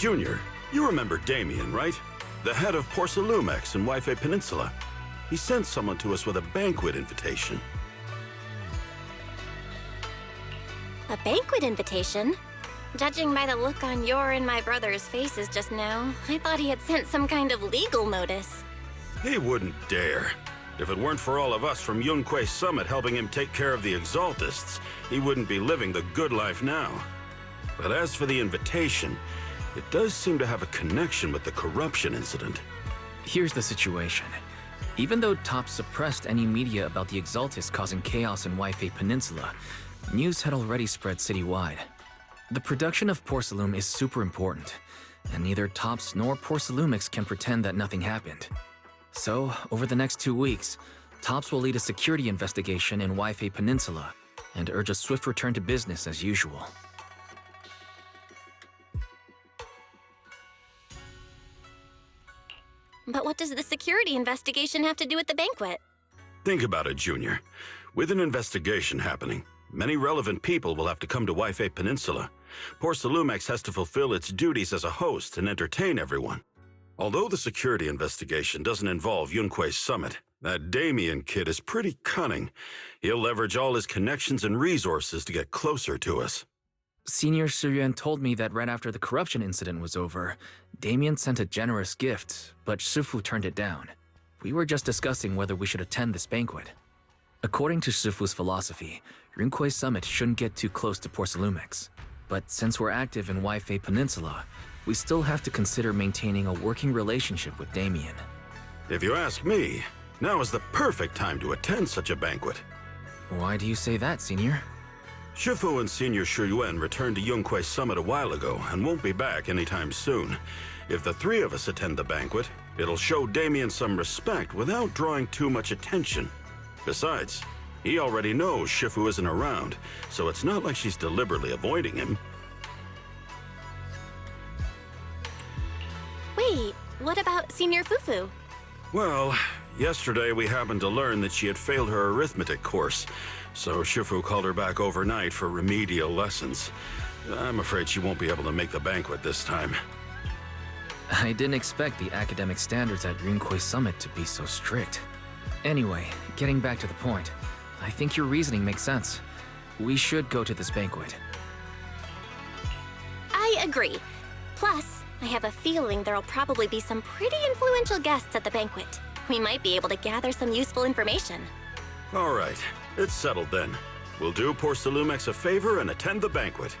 Junior, you remember Damien, right? The head of Porcelumex in Wife Peninsula. He sent someone to us with a banquet invitation. A banquet invitation? Judging by the look on your and my brother's faces just now, I thought he had sent some kind of legal notice. He wouldn't dare. If it weren't for all of us from Yunque Summit helping him take care of the Exaltists, he wouldn't be living the good life now. But as for the invitation, it does seem to have a connection with the corruption incident. Here's the situation. Even though Top suppressed any media about the Exaltists causing chaos in Wife Peninsula, news had already spread citywide. The production of Porcelume is super important, and neither Tops nor Porcelumix can pretend that nothing happened. So, over the next 2 weeks, Tops will lead a security investigation in Wife Peninsula and urge a swift return to business as usual. But what does the security investigation have to do with the banquet? Think about it, Junior. With an investigation happening, many relevant people will have to come to Wife Peninsula. Porcelumex has to fulfill its duties as a host and entertain everyone. Although the security investigation doesn't involve Yunque Summit, that Damien kid is pretty cunning. He'll leverage all his connections and resources to get closer to us. Senior Suryuan told me that right after the corruption incident was over, Damien sent a generous gift, but Shifu turned it down. We were just discussing whether we should attend this banquet. According to Shifu's philosophy, Yunque Summit shouldn't get too close to Porcelumex. But since we're active in Wife Peninsula, we still have to consider maintaining a working relationship with Damien. If you ask me, now is the perfect time to attend such a banquet. Why do you say that, Senior? Shifu and Senior Shuyuan returned to Yunque Summit a while ago and won't be back anytime soon. If the three of us attend the banquet, it'll show Damien some respect without drawing too much attention. Besides, he already knows Shifu isn't around, so it's not like she's deliberately avoiding him. Wait, what about Senior Fufu? Well, yesterday we happened to learn that she had failed her arithmetic course, so Shifu called her back overnight for remedial lessons. I'm afraid she won't be able to make the banquet this time. I didn't expect the academic standards at Yunque Summit to be so strict. Anyway, getting back to the point, I think your reasoning makes sense. We should go to this banquet. I agree. Plus, I have a feeling there'll probably be some pretty influential guests at the banquet. We might be able to gather some useful information. All right, it's settled then. We'll do Porcelumex a favor and attend the banquet.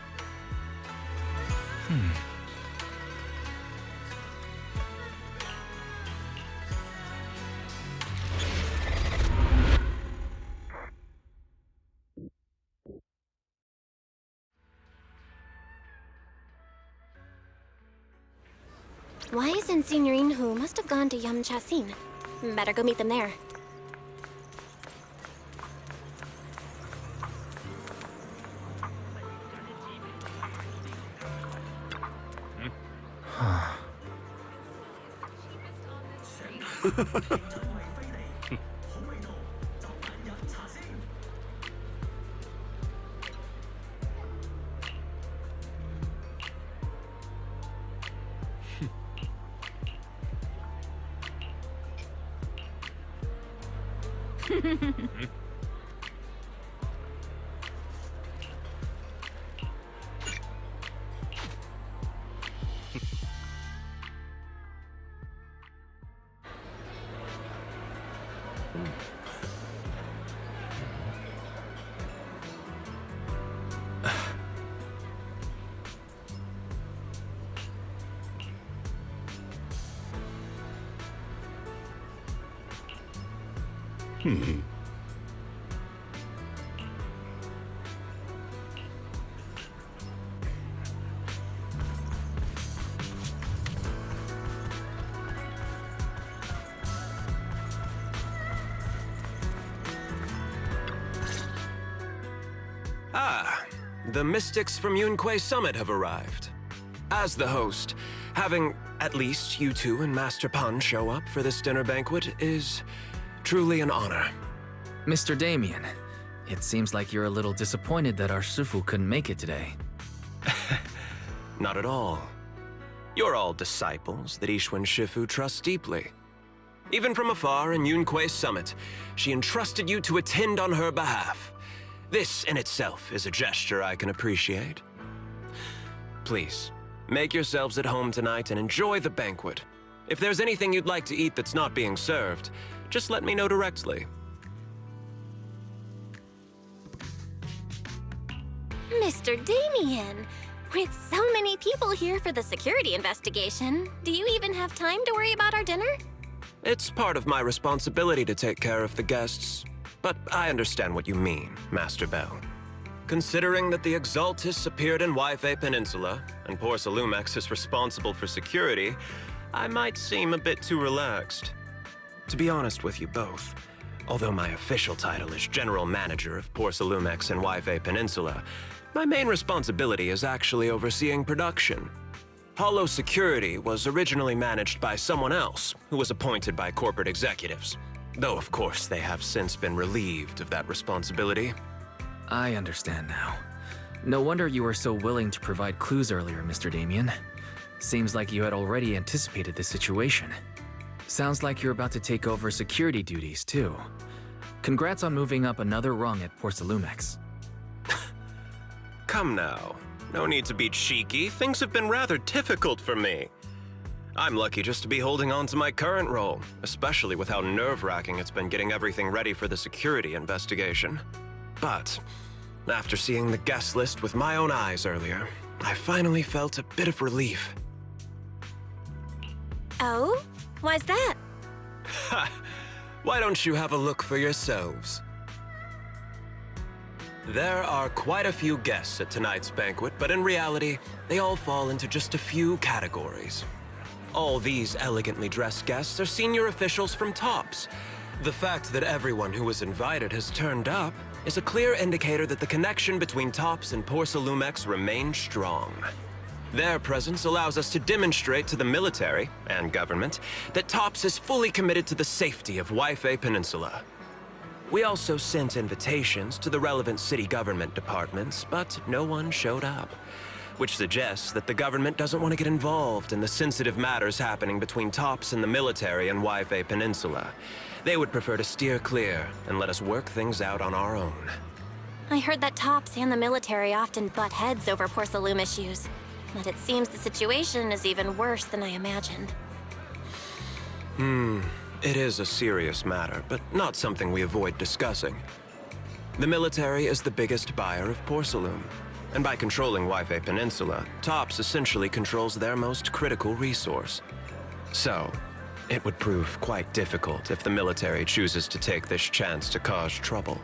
Wise and Senior Inhu must have gone to Yamchasin. Better go meet them there. The mystics from Yunque Summit have arrived. As the host, having at least you two and Master Pan show up for this dinner banquet is truly an honor. Mr. Damien, it seems like you're a little disappointed that our Shifu couldn't make it today. Not at all. You're all disciples that Ishwen Shifu trusts deeply. Even from afar in Yunquei Summit, she entrusted you to attend on her behalf. This in itself is a gesture I can appreciate. Please, make yourselves at home tonight and enjoy the banquet. If there's anything you'd like to eat that's not being served, just let me know directly. Mr. Damien, with so many people here for the security investigation, do you even have time to worry about our dinner? It's part of my responsibility to take care of the guests, but I understand what you mean, Master Bell. Considering that the Exaltis appeared in Waifei Peninsula, and Porcelumex is responsible for security, I might seem a bit too relaxed. To be honest with you both, although my official title is General Manager of Porcelumex and Waifei Peninsula, my main responsibility is actually overseeing production. Hollow Security was originally managed by someone else, who was appointed by corporate executives. Though, of course, they have since been relieved of that responsibility. I understand now. No wonder you were so willing to provide clues earlier, Mr. Damien. Seems like you had already anticipated this situation. Sounds like you're about to take over security duties, too. Congrats on moving up another rung at Porcelumex. Come now. No need to be cheeky. Things have been rather difficult for me. I'm lucky just to be holding on to my current role, especially with how nerve-wracking it's been getting everything ready for the security investigation. But after seeing the guest list with my own eyes earlier, I finally felt a bit of relief. Oh? Why's that? Ha! Why don't you have a look for yourselves? There are quite a few guests at tonight's banquet, but in reality, they all fall into just a few categories. All these elegantly dressed guests are senior officials from TOPS. The fact that everyone who was invited has turned up is a clear indicator that the connection between TOPS and Porcelumex remains strong. Their presence allows us to demonstrate to the military and government that TOPS is fully committed to the safety of Waifei Peninsula. We also sent invitations to the relevant city government departments, but no one showed up, which suggests that the government doesn't want to get involved in the sensitive matters happening between TOPS and the military in Waifei Peninsula. They would prefer to steer clear and let us work things out on our own. I heard that TOPS and the military often butt heads over Porcelume issues, but it seems the situation is even worse than I imagined. It is a serious matter, but not something we avoid discussing. The military is the biggest buyer of Porcelume, and by controlling Waifei Peninsula, TOPS essentially controls their most critical resource. So, it would prove quite difficult if the military chooses to take this chance to cause trouble.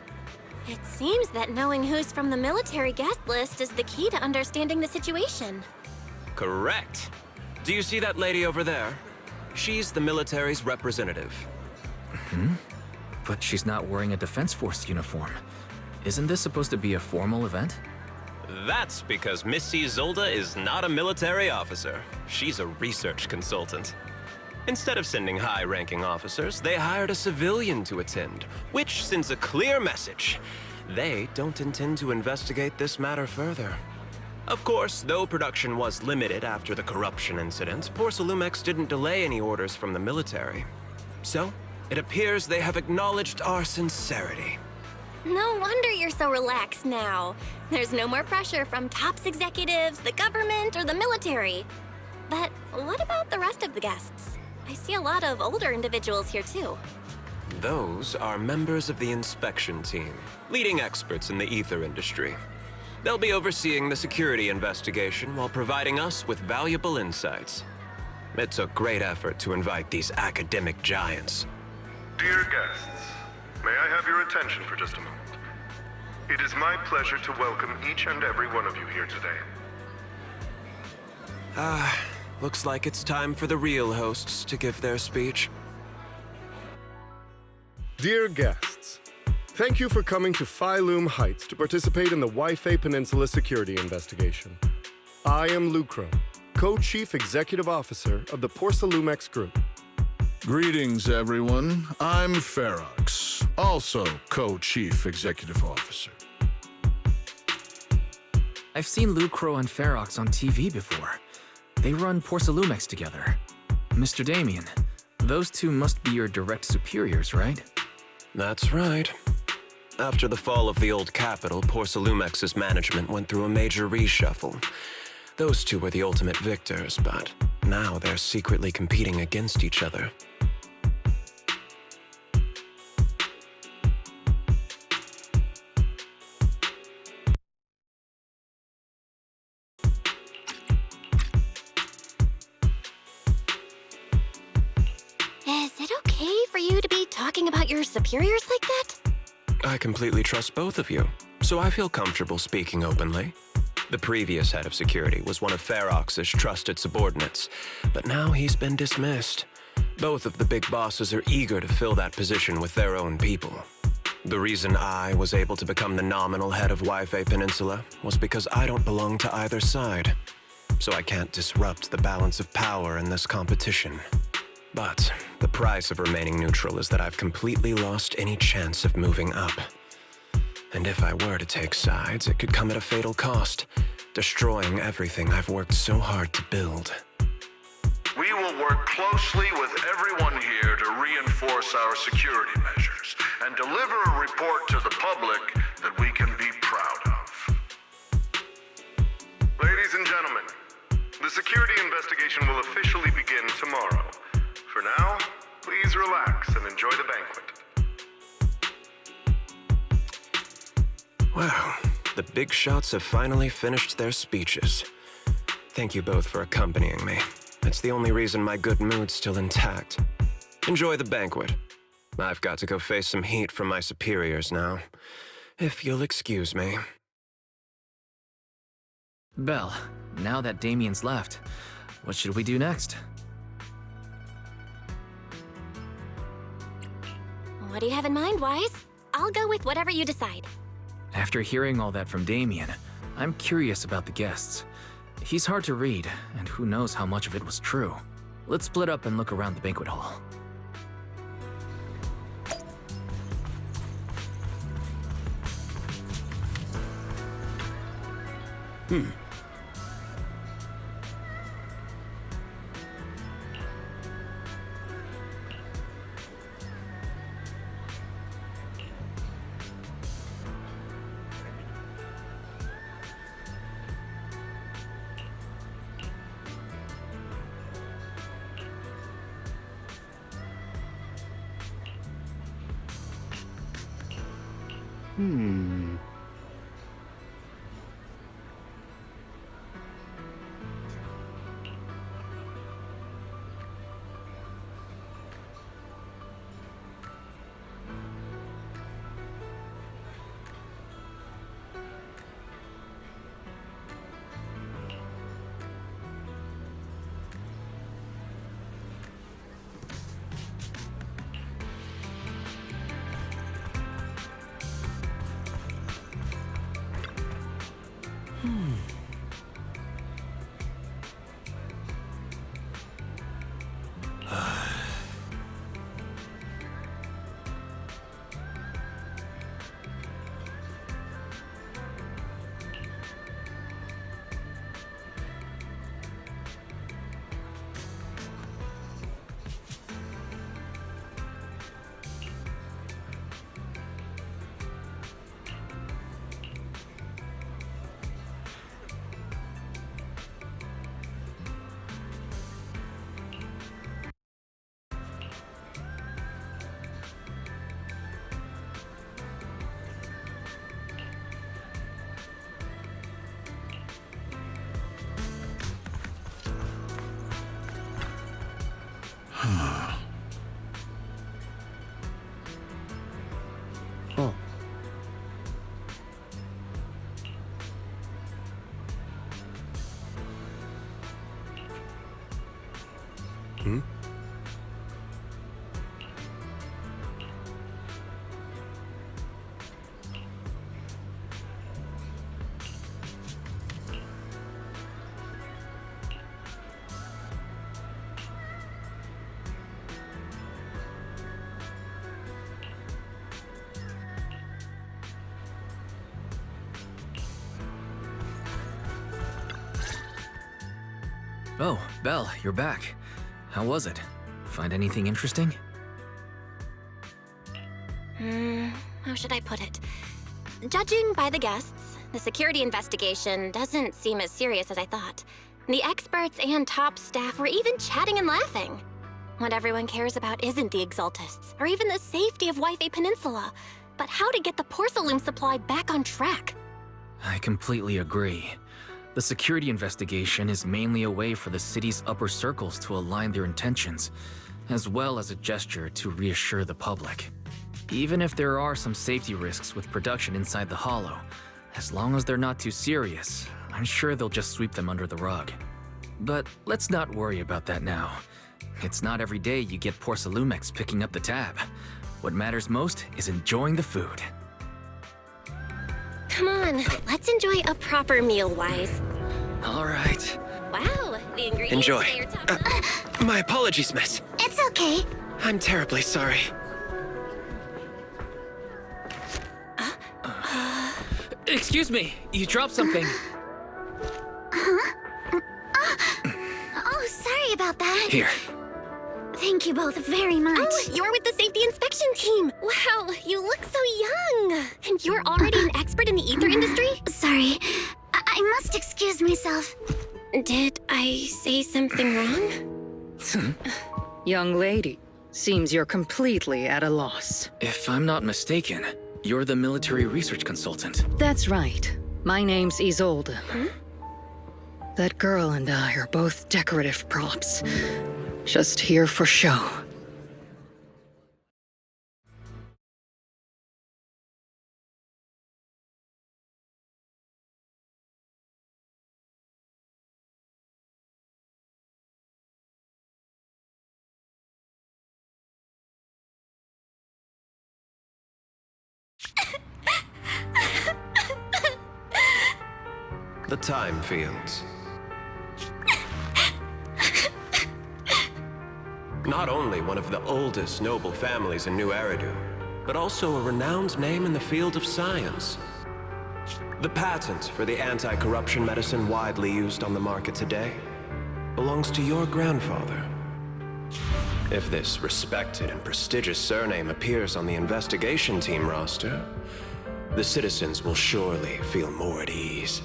It seems that knowing who's from the military guest list is the key to understanding the situation. Correct. Do you see that lady over there? She's the military's representative. But she's not wearing a Defense Force uniform. Isn't this supposed to be a formal event? That's because Missy Zolda is not a military officer. She's a research consultant. Instead of sending high-ranking officers, they hired a civilian to attend, which sends a clear message. They don't intend to investigate this matter further. Of course, though production was limited after the corruption incident, Porcelumex didn't delay any orders from the military. So, it appears they have acknowledged our sincerity. No wonder you're so relaxed now. There's no more pressure from TOPS executives, the government, or the military. But what about the rest of the guests? I see a lot of older individuals here too. Those are members of the inspection team, leading experts in the ether industry. They'll be overseeing the security investigation while providing us with valuable insights. It took great effort to invite these academic giants. Dear guests, may I have your attention for just a moment? It is my pleasure to welcome each and every one of you here today. Looks like it's time for the real hosts to give their speech. Dear guests, thank you for coming to Phylum Heights to participate in the Waifei Peninsula security investigation. I am Lucro, Co-Chief Executive Officer of the Porcelumex Group. Greetings, everyone. I'm Ferox, also Co-Chief Executive Officer. I've seen Lucro and Ferox on TV before. They run Porcelumex together. Mr. Damien, those two must be your direct superiors, right? That's right. After the fall of the old capital, Porcelumex's management went through a major reshuffle. Those two were the ultimate victors, but now they're secretly competing against each other. Is it okay for you to be talking about your superiors like that? I completely trust both of you, so I feel comfortable speaking openly. The previous head of security was one of Ferox's trusted subordinates, but now he's been dismissed. Both of the big bosses are eager to fill that position with their own people. The reason I was able to become the nominal head of Wi-Fi Peninsula was because I don't belong to either side, so I can't disrupt the balance of power in this competition. But the price of remaining neutral is that I've completely lost any chance of moving up. And if I were to take sides, it could come at a fatal cost, destroying everything I've worked so hard to build. We will work closely with everyone here to reinforce our security measures and deliver a report to the public that we can be proud of. Ladies and gentlemen, the security investigation will officially begin tomorrow. For now, please relax and enjoy the banquet. Wow, the big shots have finally finished their speeches. Thank you both for accompanying me. It's the only reason my good mood's still intact. Enjoy the banquet. I've got to go face some heat from my superiors now. If you'll excuse me. Belle, now that Damien's left, what should we do next? What do you have in mind, Wise? I'll go with whatever you decide. After hearing all that from Damien, I'm curious about the guests. He's hard to read, and who knows how much of it was true. Let's split up and look around the banquet hall. Oh, Belle, you're back. How was it? Find anything interesting? How should I put it? Judging by the guests, the security investigation doesn't seem as serious as I thought. The experts and top staff were even chatting and laughing. What everyone cares about isn't the Exaltists, or even the safety of Wi-Fi Peninsula, but how to get the porcelain supply back on track. I completely agree. The security investigation is mainly a way for the city's upper circles to align their intentions, as well as a gesture to reassure the public. Even if there are some safety risks with production inside the Hollow, as long as they're not too serious, I'm sure they'll just sweep them under the rug. But let's not worry about that now. It's not every day you get Porcelumex picking up the tab. What matters most is enjoying the food. Come on, let's enjoy a proper meal, Wise. All right. Wow, the ingredients Enjoy. today are top-notch. My apologies, miss. It's okay. I'm terribly sorry. Excuse me, you dropped something. Oh, sorry about that. Here. Thank you both very much. Oh, you're with the safety inspection team. Wow, you look so young. And you're already an expert in the ether industry? Sorry, I must excuse myself. Did I say something wrong? Young lady, seems you're completely at a loss. If I'm not mistaken, you're the military research consultant. That's right. My name's Isolde. That girl and I are both decorative props. Just here for show. The time fields. Not only one of the oldest noble families in New Eridu, but also a renowned name in the field of science. The patent for the anti-corruption medicine widely used on the market today belongs to your grandfather. If this respected and prestigious surname appears on the investigation team roster, the citizens will surely feel more at ease.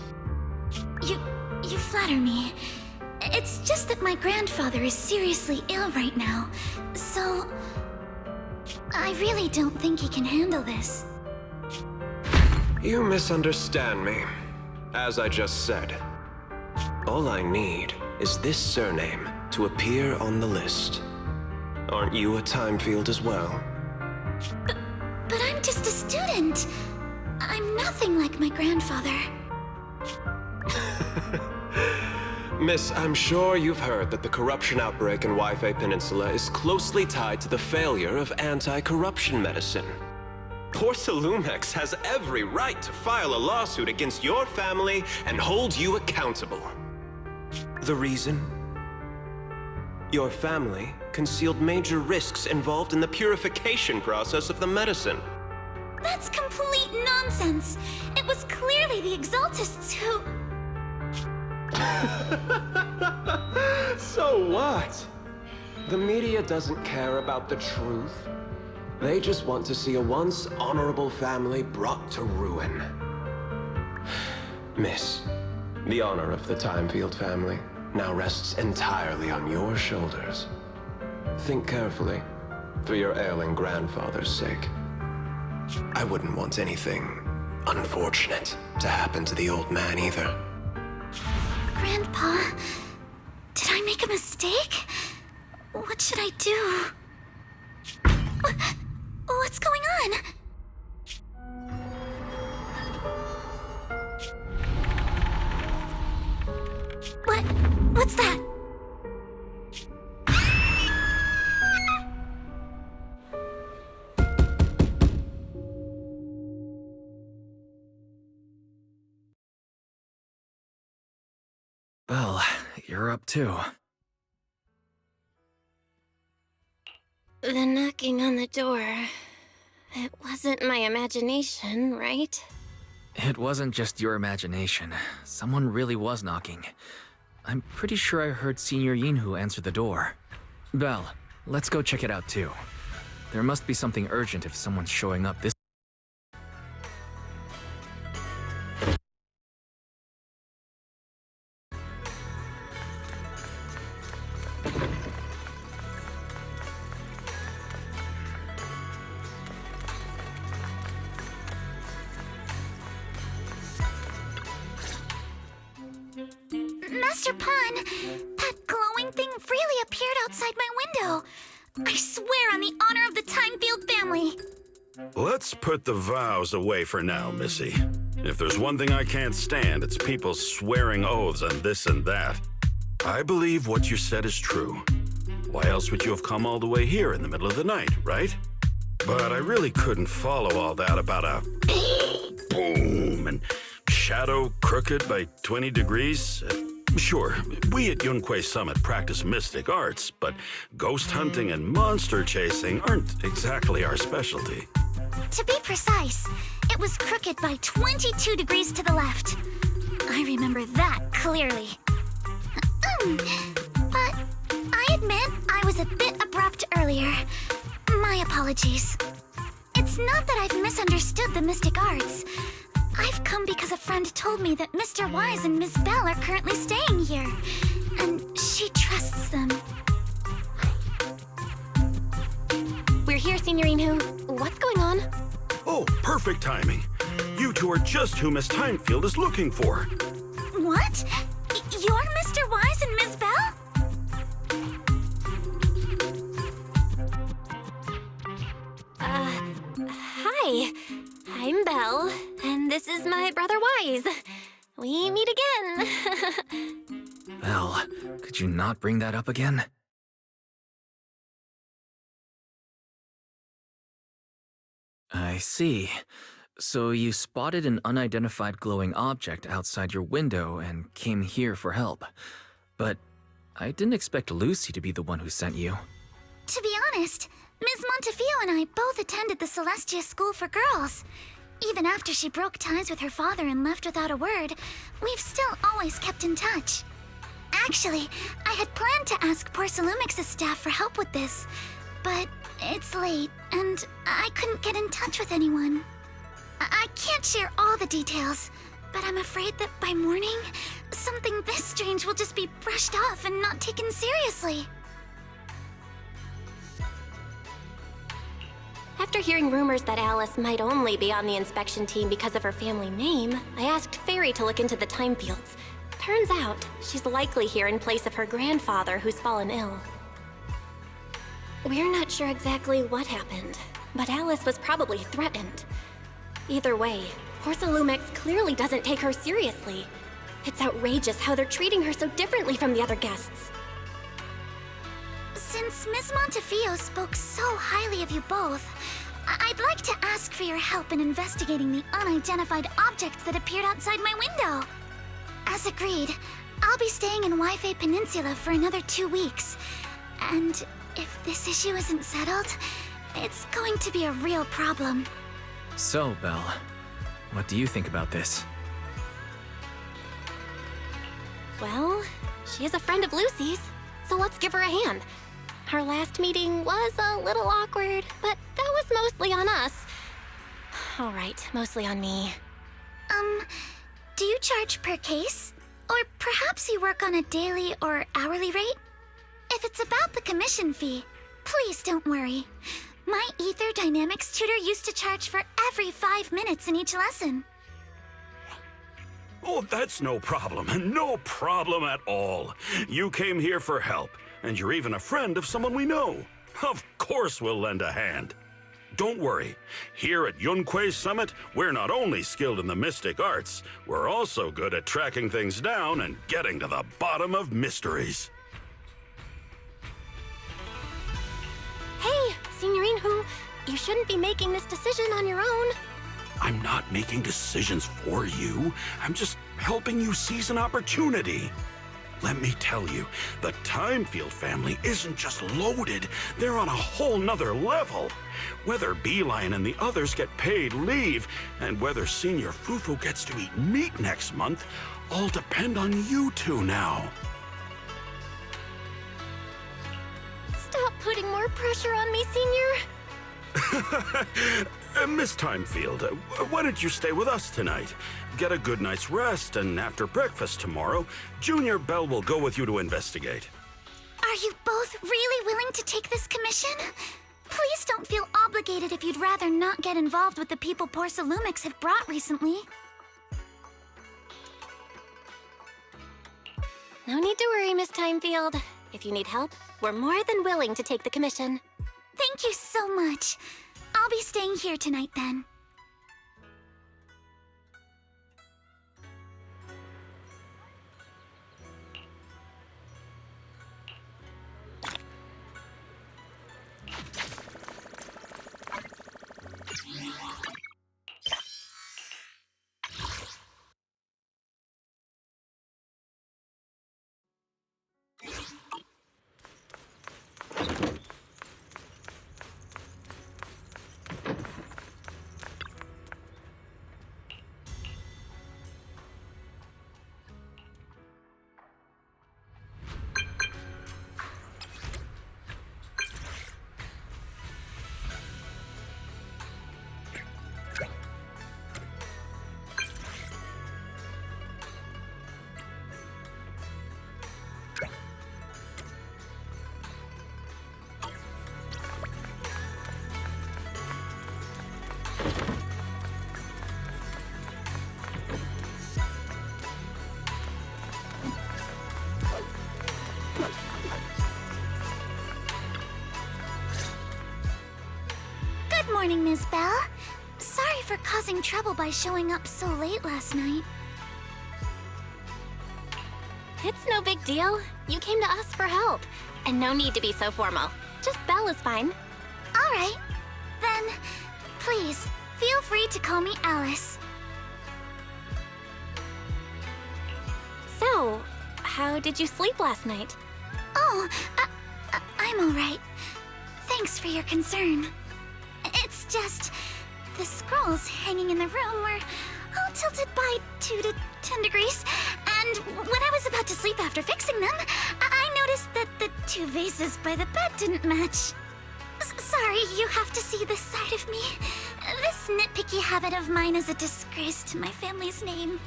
You flatter me. It's just that my grandfather is seriously ill right now, so I really don't think he can handle this. You misunderstand me. As I just said, all I need is this surname to appear on the list. Aren't you a time field as well? But I'm just a student. I'm nothing like my grandfather. Miss, I'm sure you've heard that the corruption outbreak in Wi-Fi Peninsula is closely tied to the failure of anti-corruption medicine. Porcelumex has every right to file a lawsuit against your family and hold you accountable. The reason? Your family concealed major risks involved in the purification process of the medicine. That's complete nonsense. It was clearly the Exaltists who... So what? The media doesn't care about the truth. They just want to see a once honorable family brought to ruin. Miss, the honor of the Timefield family now rests entirely on your shoulders. Think carefully, for your ailing grandfather's sake. I wouldn't want anything unfortunate to happen to the old man either. Grandpa, did I make a mistake? What should I do? What's going on? What's that? Well, you're up too. The knocking on the door. It wasn't my imagination, right? It wasn't just your imagination. Someone really was knocking. I'm pretty sure I heard Senior Yinhu answer the door. Belle, let's go check it out too. There must be something urgent if someone's showing up this. Master Pun, that glowing thing really appeared outside my window. I swear on the honor of the Timefield family. Let's put the vows away for now, Missy. If there's one thing I can't stand, it's people swearing oaths on this and that. I believe what you said is true. Why else would you have come all the way here in the middle of the night, right? But I really couldn't follow all that about a boom and shadow crooked by 20 degrees. Sure, we at Yunquay Summit practice mystic arts, but ghost hunting and monster chasing aren't exactly our specialty. To be precise, it was crooked by 22 degrees to the left. I remember that clearly. But I admit I was a bit abrupt earlier. My apologies. It's not that I've misunderstood the mystic arts. I've come because a friend told me that Mr. Wise and Miss Bell are currently staying here, and she trusts them. We're here, Senior Yinhu. What's going on? Oh, perfect timing. You two are just who Miss Timefield is looking for. What? You're Mr. Wise and Miss Bell? Hi. I'm Belle, and this is my brother Wise. We meet again. Belle, could you not bring that up again? I see. So you spotted an unidentified glowing object outside your window and came here for help. But I didn't expect Lucy to be the one who sent you. To be honest, Ms. Montefiore and I both attended the Celestia School for Girls. Even after she broke ties with her father and left without a word, we've still always kept in touch. Actually, I had planned to ask Porcelumix's staff for help with this, but it's late, and I couldn't get in touch with anyone. I can't share all the details, but I'm afraid that by morning, something this strange will just be brushed off and not taken seriously. After hearing rumors that Alice might only be on the inspection team because of her family name, I asked Fairy to look into the Timefields. Turns out, she's likely here in place of her grandfather who's fallen ill. We're not sure exactly what happened, but Alice was probably threatened. Either way, Porcelumix clearly doesn't take her seriously. It's outrageous how they're treating her so differently from the other guests. Since Ms. Montefiore spoke so highly of you both, I'd like to ask for your help in investigating the unidentified object that appeared outside my window. As agreed, I'll be staying in Wi-Fi Peninsula for another 2 weeks. And if this issue isn't settled, it's going to be a real problem. So, Belle, what do you think about this? Well, she is a friend of Lucy's, so let's give her a hand. Our last meeting was a little awkward, but that was mostly on us. All right, mostly on me. Do you charge per case? Or perhaps you work on a daily or hourly rate? If it's about the commission fee, please don't worry. My Ether Dynamics tutor used to charge for every 5 minutes in each lesson. Oh, that's no problem. No problem at all. You came here for help, and you're even a friend of someone we know. Of course we'll lend a hand. Don't worry. Here at Yunquay Summit, we're not only skilled in the mystic arts, we're also good at tracking things down and getting to the bottom of mysteries. Hey, Signorine, you shouldn't be making this decision on your own. I'm not making decisions for you. I'm just helping you seize an opportunity. Let me tell you, the Timefield family isn't just loaded, they're on a whole nother level. Whether Beeline and the others get paid leave, and whether Senior Fufu gets to eat meat next month, all depend on you two now. pressure on me, Senior. Miss Timefield, why don't you stay with us tonight? Get a good night's rest, and after breakfast tomorrow, Junior Bell will go with you to investigate. Are you both really willing to take this commission? Please don't feel obligated if you'd rather not get involved with the people Porcelumics have brought recently. No need to worry, Miss Timefield. If you need help, we're more than willing to take the commission. Thank you so much. I'll be staying here tonight then. Good morning, Ms. Bell. Sorry for causing trouble by showing up so late last night. It's no big deal. You came to us for help. And no need to be so formal. Just Belle is fine. All right. Then, please, feel free to call me Alice. So, how did you sleep last night? Oh, I'm all right. Thanks for your concern. It's just, the scrolls hanging in the room were all tilted by 2 to 10 degrees, and when I was about to sleep after fixing them, I noticed that the 2 vases by the bed didn't match. Sorry, you have to see this side of me. This nitpicky habit of mine is a disgrace to my family's name.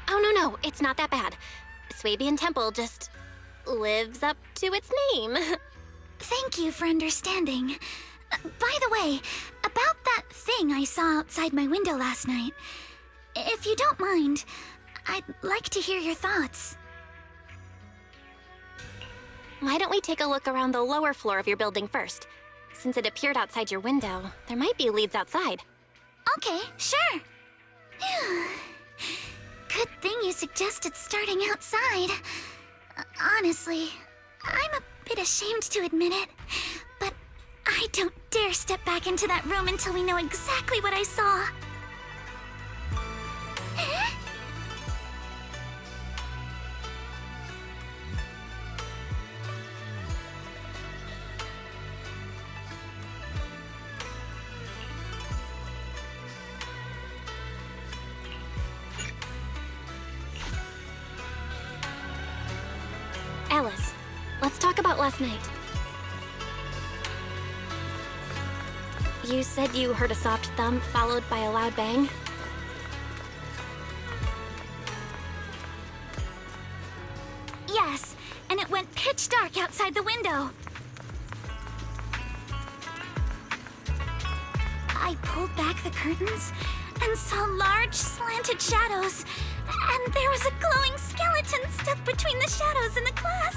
Oh, no, it's not that bad. Swabian Temple just lives up to its name. Thank you for understanding. By the way, about that thing I saw outside my window last night, if you don't mind, I'd like to hear your thoughts. Why don't we take a look around the lower floor of your building first? Since it appeared outside your window, there might be leads outside. Okay, sure. Good thing you suggested starting outside. Honestly, I'm a bit ashamed to admit it, but I don't dare step back into that room until we know exactly what I saw. Alice, let's talk about last night. You said you heard a soft thump followed by a loud bang? Yes, and it went pitch dark outside the window. I pulled back the curtains and saw large slanted shadows, and there was a glowing skeleton stuck between the shadows and the glass.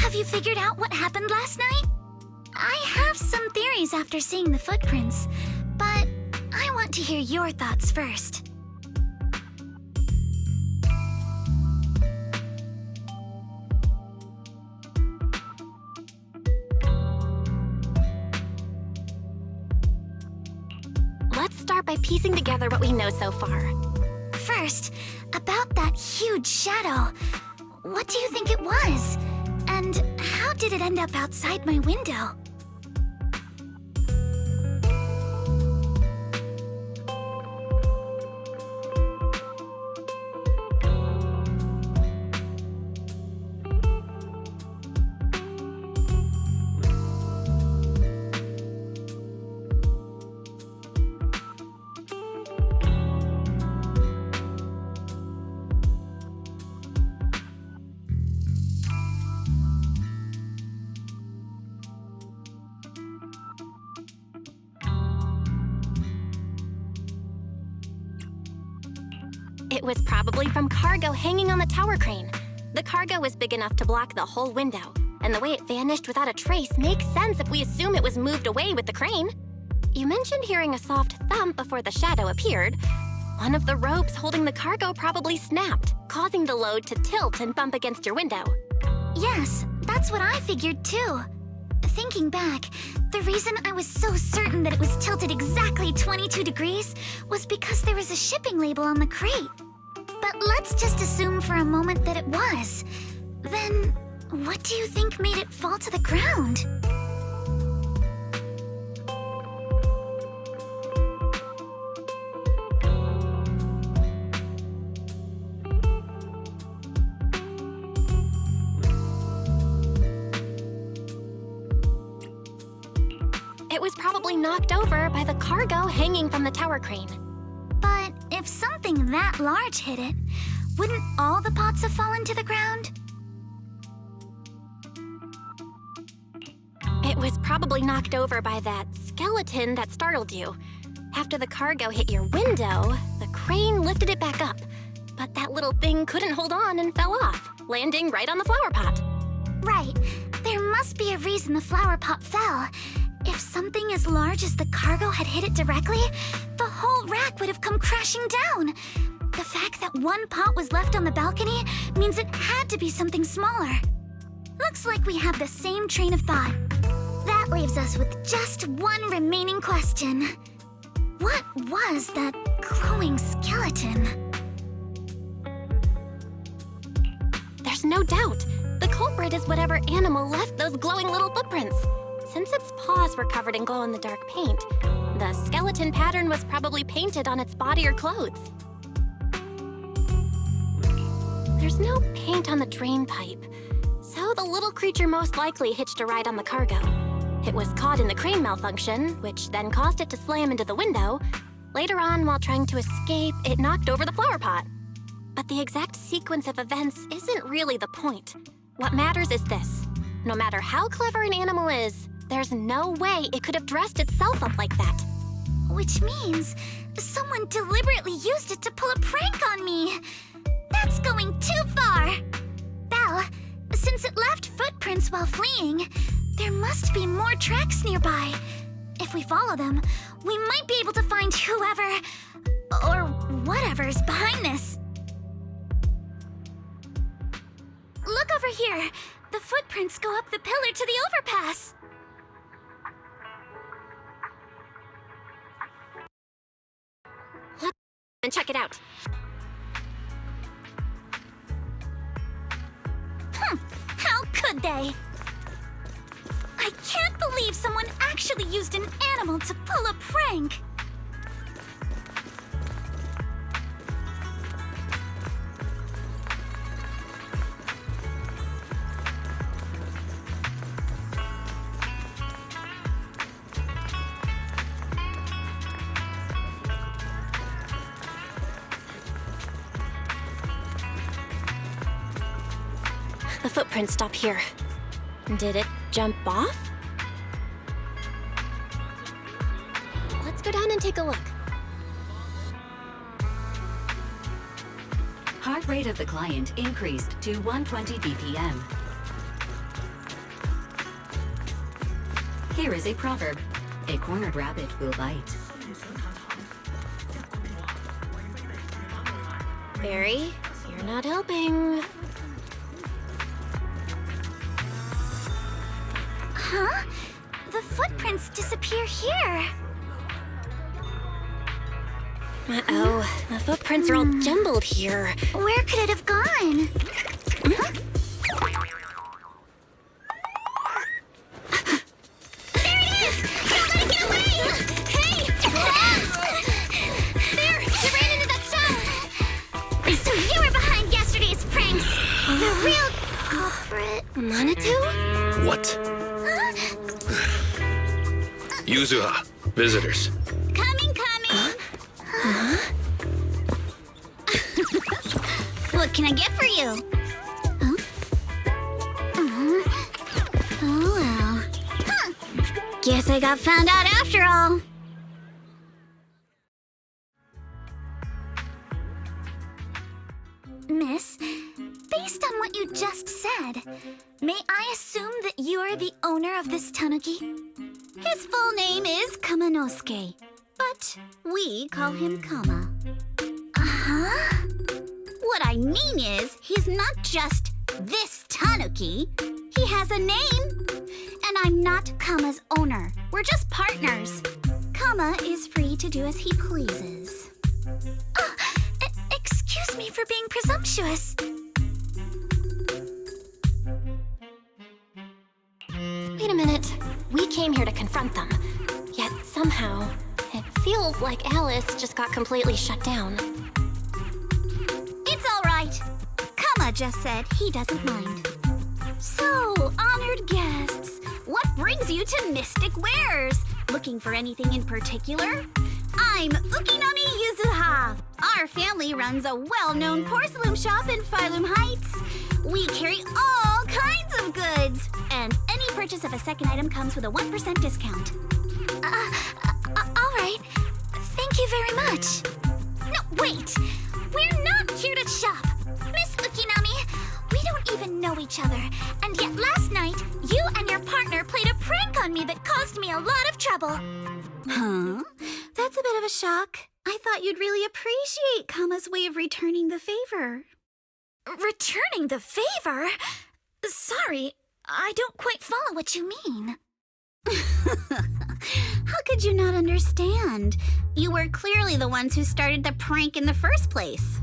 Have you figured out what happened last night? I have some theories after seeing the footprints, but I want to hear your thoughts first. Let's start by piecing together what we know so far. First, about that huge shadow. What do you think it was? And how did it end up outside my window? It was probably from cargo hanging on the tower crane. The cargo was big enough to block the whole window, and the way it vanished without a trace makes sense if we assume it was moved away with the crane. You mentioned hearing a soft thump before the shadow appeared. One of the ropes holding the cargo probably snapped, causing the load to tilt and bump against your window. Yes, that's what I figured too. Thinking back, the reason I was so certain that it was tilted exactly 22 degrees was because there was a shipping label on the crate. But let's just assume for a moment that it was. Then, what do you think made it fall to the ground? It was probably knocked over by the cargo hanging from the tower crane. But if something that large hit it, wouldn't all the pots have fallen to the ground? It was probably knocked over by that skeleton that startled you. After the cargo hit your window, the crane lifted it back up. But that little thing couldn't hold on and fell off, landing right on the flower pot. Right. There must be a reason the flower pot fell. If something as large as the cargo had hit it directly, the whole rack would have come crashing down. The fact that one pot was left on the balcony means it had to be something smaller. Looks like we have the same train of thought. That leaves us with just one remaining question. What was that glowing skeleton? There's no doubt. The culprit is whatever animal left those glowing little footprints. Since its paws were covered in glow-in-the-dark paint, the skeleton pattern was probably painted on its body or clothes. There's no paint on the drain pipe, so the little creature most likely hitched a ride on the cargo. It was caught in the crane malfunction, which then caused it to slam into the window. Later on, while trying to escape, it knocked over the flower pot. But the exact sequence of events isn't really the point. What matters is this. No matter how clever an animal is, there's no way it could have dressed itself up like that. Which means someone deliberately used it to pull a prank on me. That's going too far. Belle, since it left footprints while fleeing, there must be more tracks nearby. If we follow them, we might be able to find whoever or whatever's behind this. Look over here. The footprints go up the pillar to the overpass. And check it out. How could they? I can't believe someone actually used an animal to pull a prank. The footprints stop here. Did it jump off? Let's go down and take a look. Heart rate of the client increased to 120 BPM. Here is a proverb. A cornered rabbit will bite. Barry, you're not helping. Huh? The footprints disappear here. Uh-oh, the footprints are all jumbled here. Where could it have gone? Huh? There it is! Don't let it get away! Hey! There! You ran into that stone! So you were behind yesterday's pranks! The real culprit... Manitou? What? Yuzuha, visitors. Coming! What can I get for you? Huh? Oh well. Huh. Guess I got found out after all. Miss, based on what you just said, may I assume that you are the owner of this tanuki? His full name is Kamanosuke, but we call him Kama. Uh-huh. What I mean is, he's not just this tanuki. He has a name. And I'm not Kama's owner. We're just partners. Kama is free to do as he pleases. Excuse me for being presumptuous. Wait a minute. We came here to confront them. Yet somehow, it feels like Alice just got completely shut down. It's all right. Kama just said he doesn't mind. So, honored guests, what brings you to Mystic Wares? Looking for anything in particular? I'm Ukinami Yuzuha. Our family runs a well-known porcelain shop in Phylum Heights. We carry all kinds of goods, and any purchase of a second item comes with a 1% discount. All right. Thank you very much. No, wait. We're not here to shop. Miss Ukinami, we don't even know each other. And yet last night, you and your partner played a prank on me that caused me a lot of trouble. Huh? That's a bit of a shock. I thought you'd really appreciate Kama's way of returning the favor. Returning the favor? Sorry, I don't quite follow what you mean. How could you not understand? You were clearly the ones who started the prank in the first place.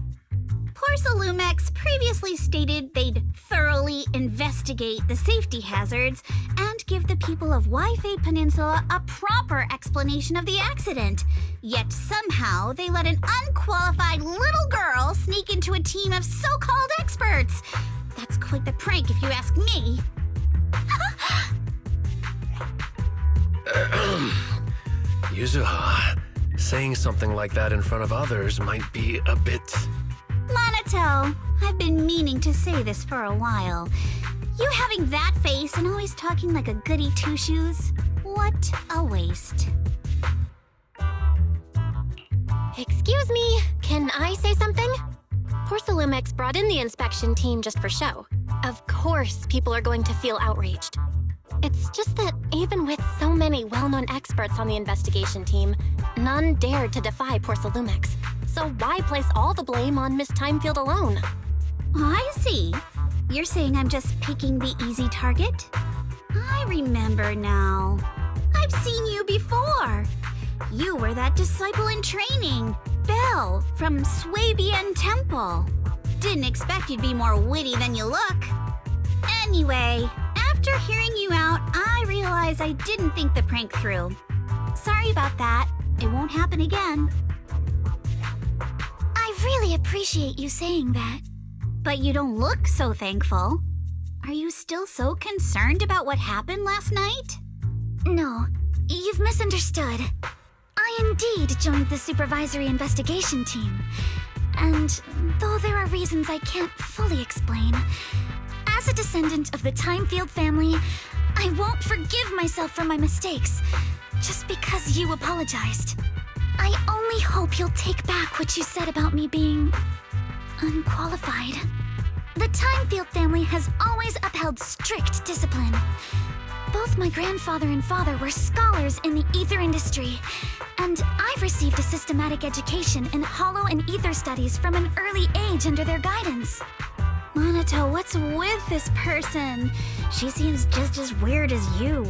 Porcelumex previously stated they'd thoroughly investigate the safety hazards and give the people of Waifei Peninsula a proper explanation of the accident. Yet somehow they let an unqualified little girl sneak into a team of so-called experts. That's quite the prank if you ask me. Yuzuha, saying something like that in front of others might be a bit... Monato, I've been meaning to say this for a while. You having that face and always talking like a goody two-shoes? What a waste. Excuse me, can I say something? Porcelumex brought in the inspection team just for show. Of course, people are going to feel outraged. It's just that even with so many well-known experts on the investigation team, none dared to defy Porcelumex. So why place all the blame on Miss Timefield alone? I see. You're saying I'm just picking the easy target? I remember now. I've seen you before. You were that disciple in training, Belle, from Swabian Temple. Didn't expect you'd be more witty than you look. Anyway, after hearing you out, I realized I didn't think the prank through. Sorry about that. It won't happen again. I really appreciate you saying that. But you don't look so thankful. Are you still so concerned about what happened last night? No, you've misunderstood. I indeed joined the supervisory investigation team. And though there are reasons I can't fully explain, as a descendant of the Timefield family, I won't forgive myself for my mistakes just because you apologized. I only hope you'll take back what you said about me being unqualified. The Timefield family has always upheld strict discipline. Both my grandfather and father were scholars in the ether industry, and I've received a systematic education in hollow and ether studies from an early age under their guidance. Monato, what's with this person? She seems just as weird as you.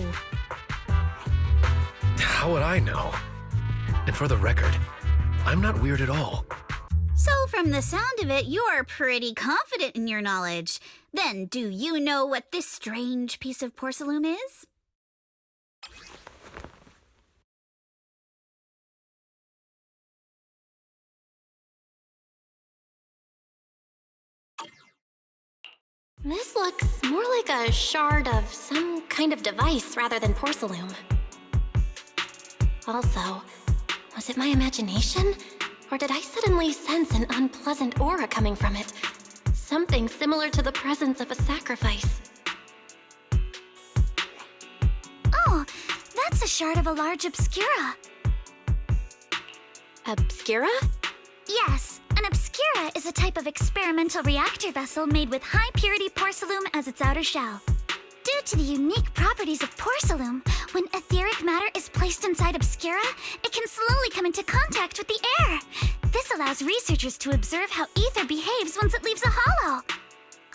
How would I know? And for the record, I'm not weird at all. So from the sound of it, you're pretty confident in your knowledge. Then, do you know what this strange piece of porcelain is? This looks more like a shard of some kind of device rather than porcelain. Also, was it my imagination? Or did I suddenly sense an unpleasant aura coming from it? Something similar to the presence of a sacrifice. Oh, that's a shard of a large obscura. Obscura? Yes, an obscura is a type of experimental reactor vessel made with high-purity porcelain as its outer shell. Due to the unique properties of porcelain, when etheric matter is placed inside obscura, it can slowly come into contact with the air. This allows researchers to observe how ether behaves once it leaves a hollow.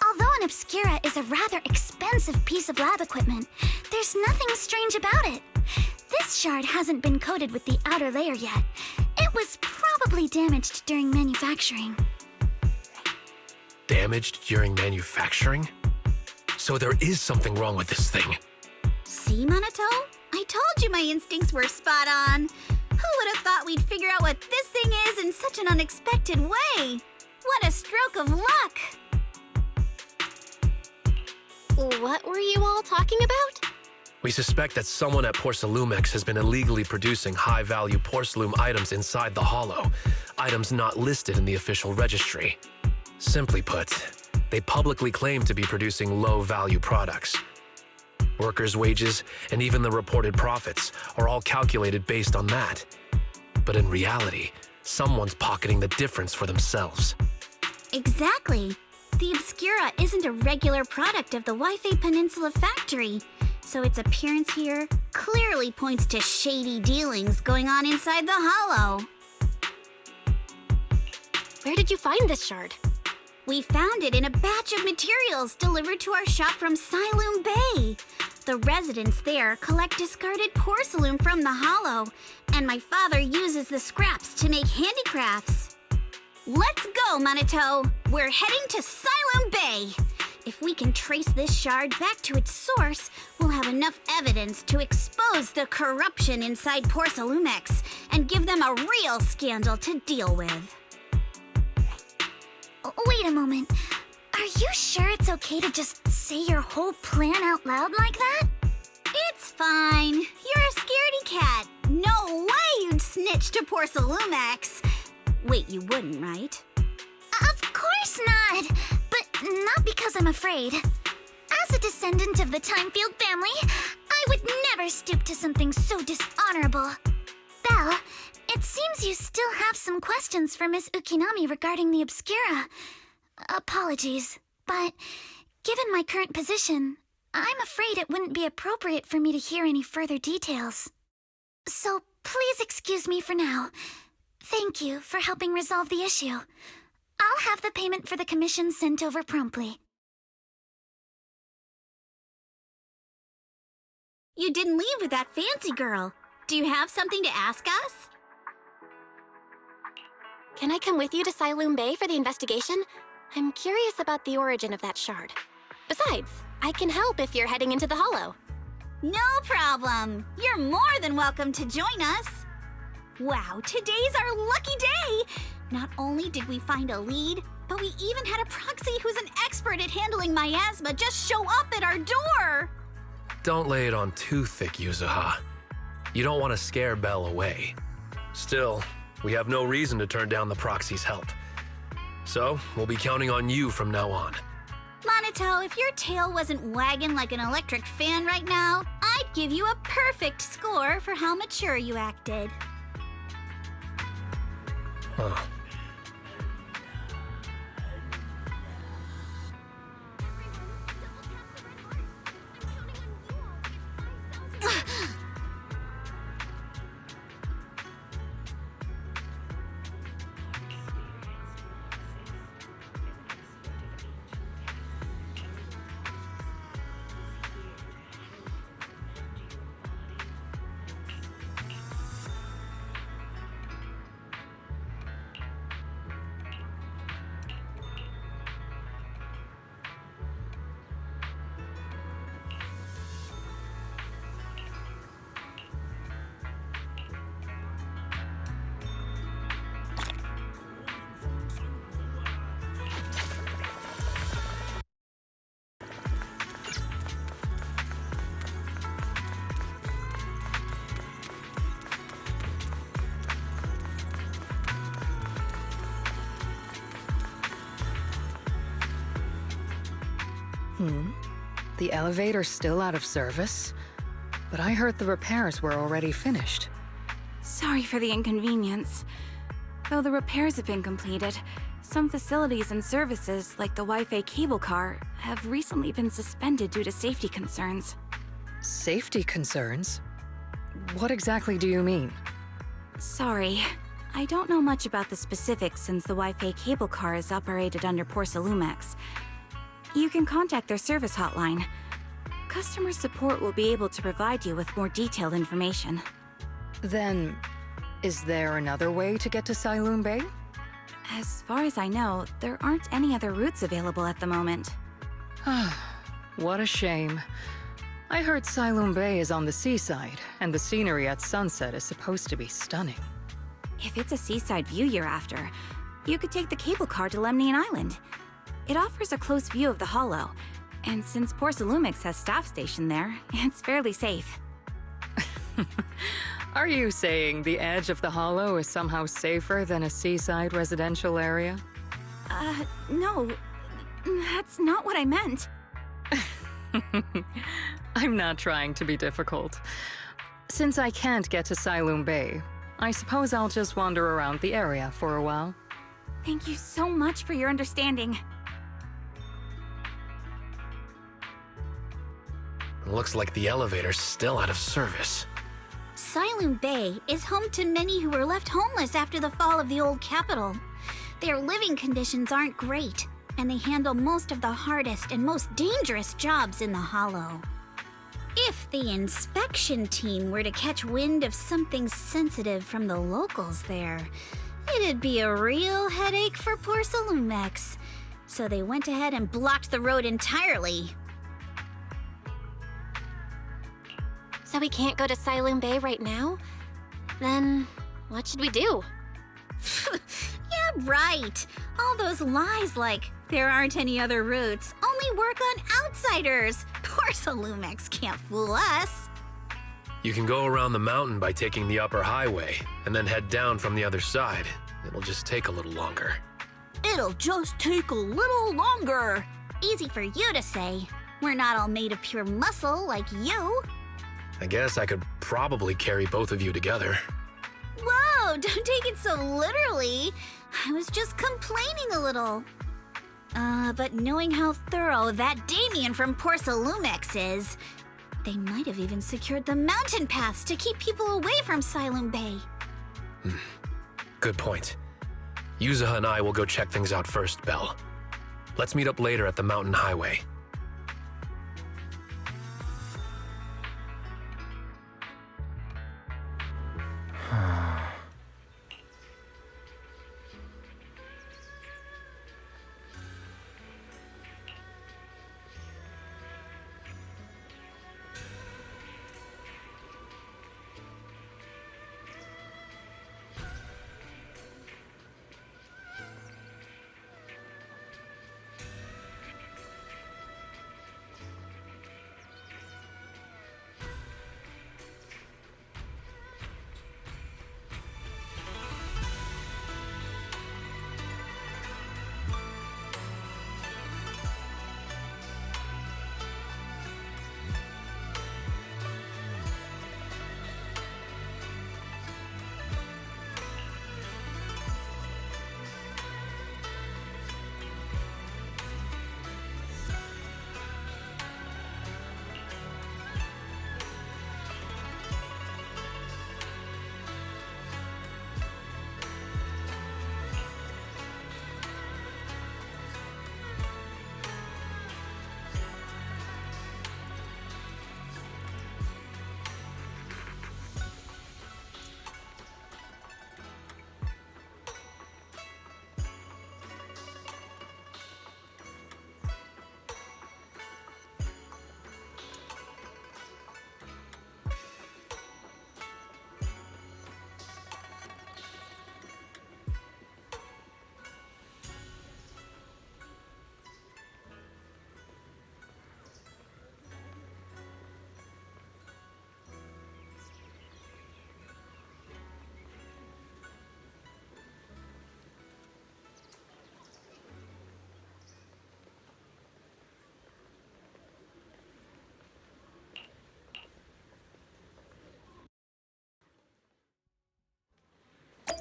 Although an obscura is a rather expensive piece of lab equipment, there's nothing strange about it. This shard hasn't been coated with the outer layer yet. It was probably damaged during manufacturing. Damaged during manufacturing? So there is something wrong with this thing. See, Monato? I told you my instincts were spot on. Who would have thought we'd figure out what this thing is in such an unexpected way? What a stroke of luck! What were you all talking about? We suspect that someone at Porcelumex has been illegally producing high-value porcelain items inside the hollow, items not listed in the official registry. Simply put, they publicly claim to be producing low-value products. Workers' wages and even the reported profits are all calculated based on that. But in reality, someone's pocketing the difference for themselves. Exactly. The Obscura isn't a regular product of the Wi-Fi Peninsula factory, so its appearance here clearly points to shady dealings going on inside the hollow. Where did you find this shard? We found it in a batch of materials delivered to our shop from Siloon Bay. The residents there collect discarded porcelain from the hollow, and my father uses the scraps to make handicrafts. Let's go, Monato! We're heading to Siloon Bay! If we can trace this shard back to its source, we'll have enough evidence to expose the corruption inside Porcelumex and give them a real scandal to deal with. Wait a moment. Are you sure it's okay to just say your whole plan out loud like that? It's fine. You're a scaredy cat. No way you'd snitch to Porcelumex. Wait, you wouldn't, right? Of course not! But not because I'm afraid. As a descendant of the Timefield family, I would never stoop to something so dishonorable. Belle, it seems you still have some questions for Miss Ukinami regarding the Obscura. Apologies, but given my current position, I'm afraid it wouldn't be appropriate for me to hear any further details. So please excuse me for now. Thank you for helping resolve the issue. I'll have the payment for the commission sent over promptly. You didn't leave with that fancy girl. Do you have something to ask us? Can I come with you to Siloon Bay for the investigation? I'm curious about the origin of that shard. Besides, I can help if you're heading into the hollow. No problem. You're more than welcome to join us. Wow, today's our lucky day! Not only did we find a lead, but we even had a proxy who's an expert at handling miasma just show up at our door! Don't lay it on too thick, Yuzuha. You don't want to scare Belle away. Still, we have no reason to turn down the proxy's help. So, we'll be counting on you from now on. Monato, if your tail wasn't wagging like an electric fan right now, I'd give you a perfect score for how mature you acted. Huh. The elevator's still out of service? But I heard the repairs were already finished. Sorry for the inconvenience. Though the repairs have been completed, some facilities and services, like the Wi-Fi cable car, have recently been suspended due to safety concerns. Safety concerns? What exactly do you mean? Sorry. I don't know much about the specifics since the Wi-Fi cable car is operated under Porsalumex. You can contact their service hotline. Customer support will be able to provide you with more detailed information. Then, is there another way to get to Siloon Bay? As far as I know, there aren't any other routes available at the moment. What a shame. I heard Siloon Bay is on the seaside, and the scenery at sunset is supposed to be stunning. If it's a seaside view you're after, you could take the cable car to Lemnian Island. It offers a close view of the Hollow, and since Porsalumix has staff stationed there, it's fairly safe. Are you saying the edge of the Hollow is somehow safer than a seaside residential area? No. That's not what I meant. I'm not trying to be difficult. Since I can't get to Siloon Bay, I suppose I'll just wander around the area for a while. Thank you so much for your understanding. Looks like the elevator's still out of service. Siloon Bay is home to many who were left homeless after the fall of the old capital. Their living conditions aren't great, and they handle most of the hardest and most dangerous jobs in the Hollow. If the inspection team were to catch wind of something sensitive from the locals there, it'd be a real headache for Porsalumex. So they went ahead and blocked the road entirely. So we can't go to Siloon Bay right now? Then what should we do? Yeah, right. All those lies like, there aren't any other routes, only work on outsiders. Porsalumex can't fool us. You can go around the mountain by taking the upper highway, and then head down from the other side. It'll just take a little longer. It'll just take a little longer. Easy for you to say. We're not all made of pure muscle like you. I guess I could probably carry both of you together. Whoa, don't take it so literally. I was just complaining a little. But knowing how thorough that Damien from Porsalumex is, they might have even secured the mountain paths to keep people away from Siloon Bay. Good point. Yuzaha and I will go check things out first, Belle. Let's meet up later at the mountain highway.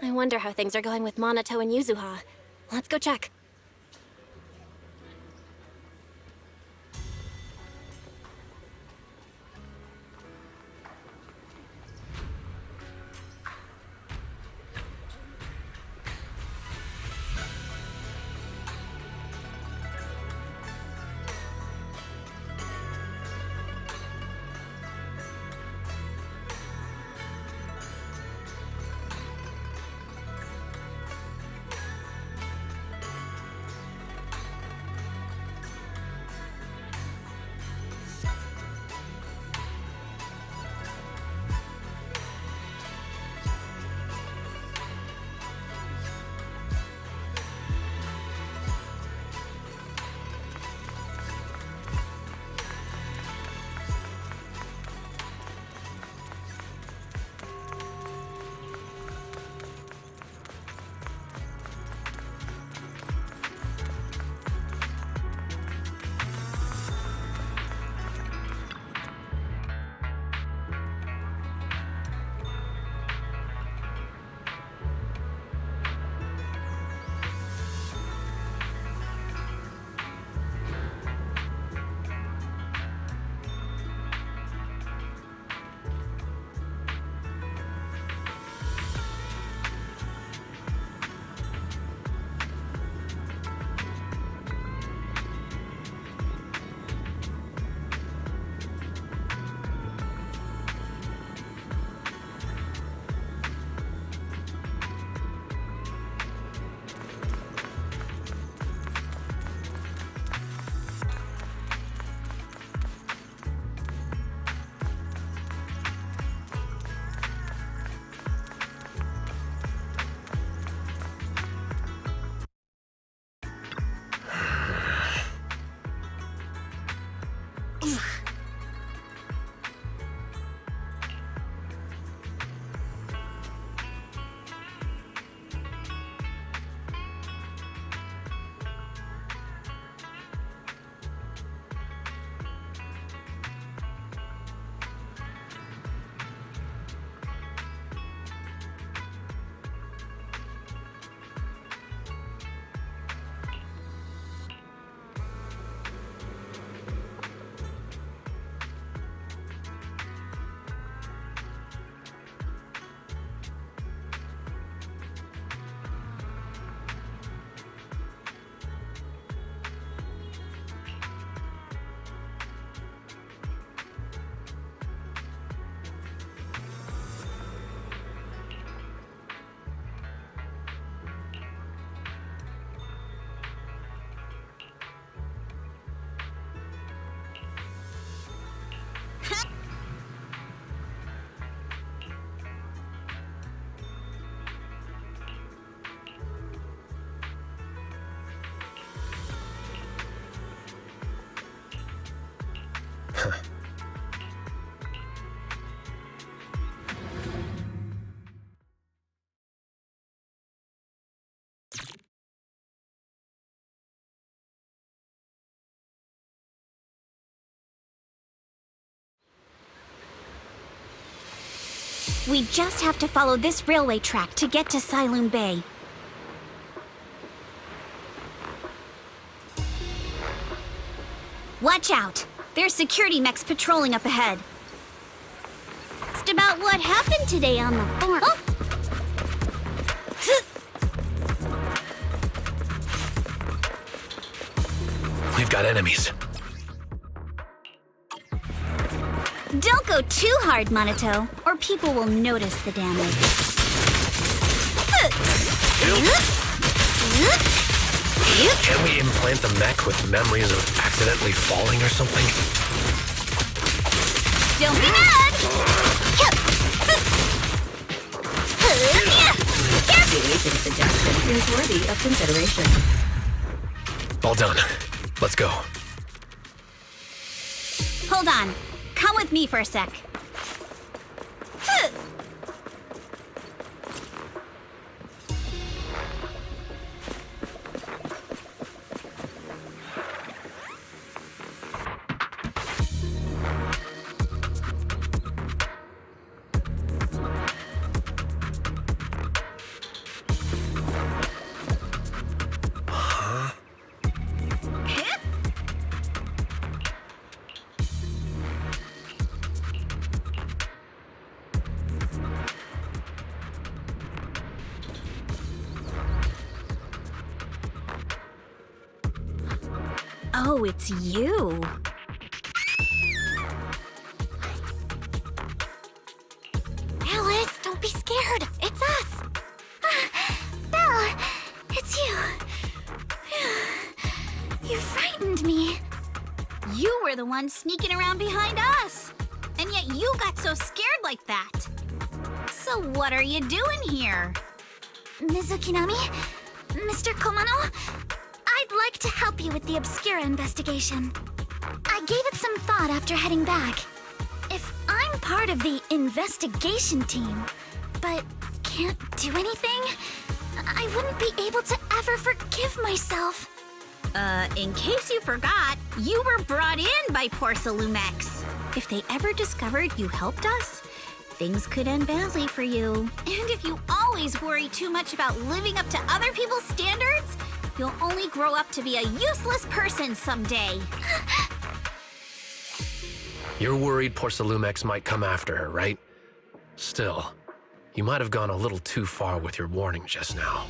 I wonder how things are going with Monato and Yuzuha. Let's go check. We just have to follow this railway track to get to Sailoon Bay. Watch out! There's security mechs patrolling up ahead. Just about what happened today on the farm. Oh! We've got enemies. Don't go too hard, Monato, or people will notice the damage. Can we implant the mech with memories of accidentally falling or something? Don't be mad! The agent's suggestion is worthy of consideration. All done. Let's go. Hold on. Come with me for a sec. Oh, it's you. Alice, don't be scared. It's us. Belle, it's you. You frightened me. You were the one sneaking around behind us. And yet you got so scared like that. So what are you doing here? Mizukinami, Mr. Komano, I'd like to help you with the Obscura investigation. I gave it some thought after heading back. If I'm part of the investigation team, but can't do anything, I wouldn't be able to ever forgive myself. In case you forgot, you were brought in by Porcelumex. If they ever discovered you helped us, things could end badly for you. And if you always worry too much about living up to other people's standards, you'll only grow up to be a useless person someday. You're worried Porcelumex might come after her, right? Still, you might have gone a little too far with your warning just now.